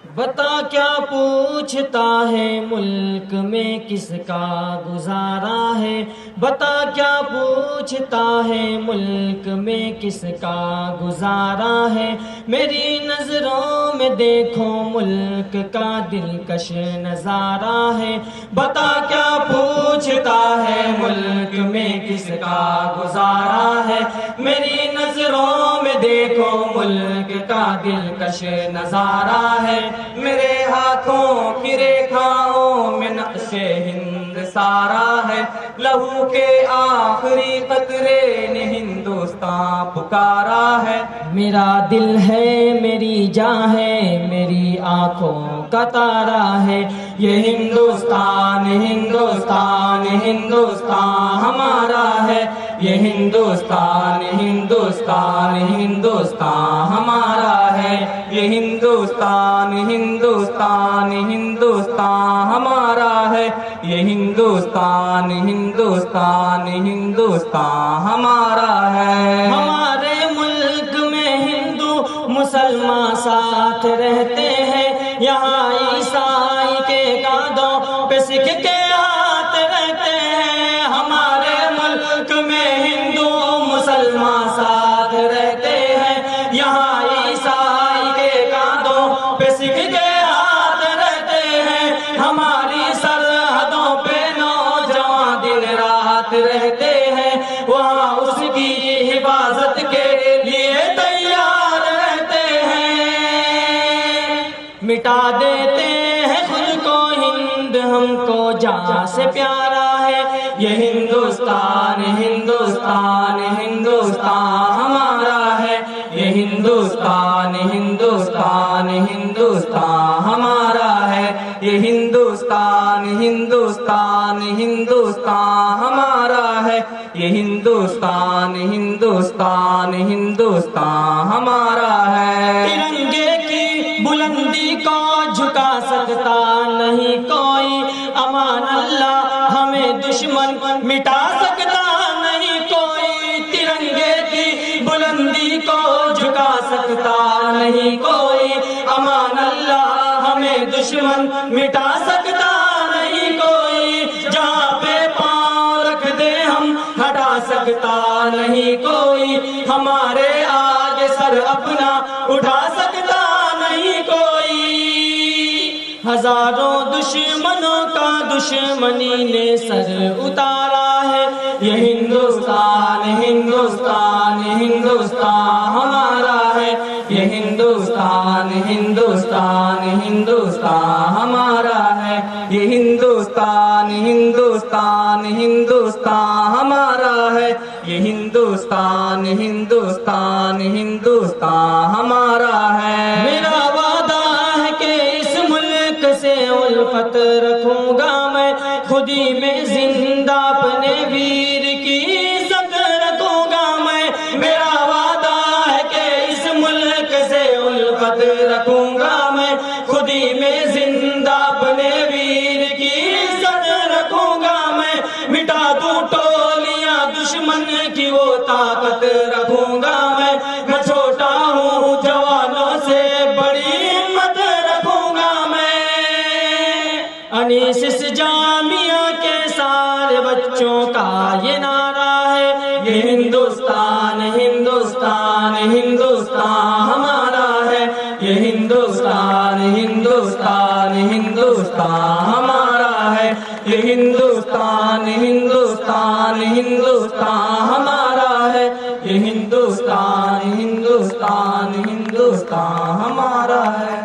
بتا کیا پوچھتا ہے ملک میں کس کا گزارا ہے، بتا کیا پوچھتا ہے ملک میں کس کا گزارا ہے، میری نظروں میں دیکھو ملک کا دلکش نظارہ ہے، بتا کیا پوچھتا ہے ملک میں کس کا گزارا ہے، میری نظروں میں دیکھو ملک کا دلکش نظارہ ہے، میرے ہاتھوں کی ریکھاؤں میں نقش ہند سارا ہے، لہو کے آخری قطرے نے ہندوستان پکارا ہے، میرا دل ہے میری جاں ہے میری آنکھوں کا تارا ہے، یہ ہندوستان ہندوستان ہندوستان ہمارا ہے، یہ ہندوستان ہندوستان ہندوستان ہمارا ہے، یہ ہندوستان ہندوستان ہندوستان ہمارا ہے، یہ ہندوستان ہندوستان ہندوستان ہمارا ہے۔ ہمارے ملک میں ہندو مسلمان ساتھ رہتے ہیں، یہاں عیسائی کے کاندھوں پہ سکھ کے ہاتھ رہتے ہیں، ہمارے ملک میں ہندو مسلمان ساتھ رہتے ہیں، یہاں عیسائی کے کاندھوں پہ سکھ کے ہاتھ رہتے ہیں، ہماری سرحدوں پہ نوجوان دن رات رہتے ہیں، وہاں اس کی حفاظت کے لیے تیار رہتے ہیں، مٹا دیتے ہیں خود کو ہند ہم کو جان سے پیارا ہے، یہ ہندوستان ہندوستان ہندوستان ہمارا ہے، یہ ہندوستان ہندوستان ہندوستان ہمارا ہے، یہ ہندوستان ہندوستان ہندوستان ہمارا ہے، یہ ہندوستان ہندوستان ہندوستان ہمارا ہے۔ ترنگے کی بلندی کو جھکا سکتا نہیں کوئی، امان اللہ ہمیں دشمن مٹا سکتا نہیں کوئی، ترنگے کی بلندی کو جھکا سکتا نہیں کوئی، امان اللہ ہمیں دشمن مٹا سکتا نہیں کوئی، جہاں پہ پاؤں رکھ دے ہم ہٹا سکتا نہیں کوئی، ہمارے آگے سر اپنا اٹھا سکتا نہیں کوئی، ہزاروں دشمنوں کا دشمنی نے سر اتارا ہے، یہ ہندوستان ہندوستان ہندوستان ہمارا ہے، یہ ہندوستان ہندوستان ہندوستان ہمارا ہے، یہ ہندوستان ہندوستان ہندوستان ہمارا ہے، یہ ہندوستان ہندوستان ہندوستان ہمارا ہے۔ میرا وعدہ ہے کہ اس ملک سے الفت رکھوں گا میں، خودی میں زندہ اپنے ویر کی عزت رکھوں گا میں، میرا وعدہ ہے کہ اس ملک سے الفت رکھوں گا میں، خودی میں زندہ اپنے ویر کی عزت رکھوں گا میں، مٹا دوں ٹولیاں دشمن کی وہ طاقت رکھوں گا میں چھوٹا ہوں جوانوں سے بڑی ہمت رکھوں گا میں، انیس اس جامعہ کے سارے بچوں کا یہ نعرہ ہے، یہ ہندوستان ہندوستان ہندوستان ہمارا ہے، یہ ہندوستان ہندوستان ہندوستان ہمارا ہے، یہ ہندوستان ہندوستان ہندوستان ہمارا ہے، یہ ہندوستان ہندوستان ہندوستان ہمارا ہے۔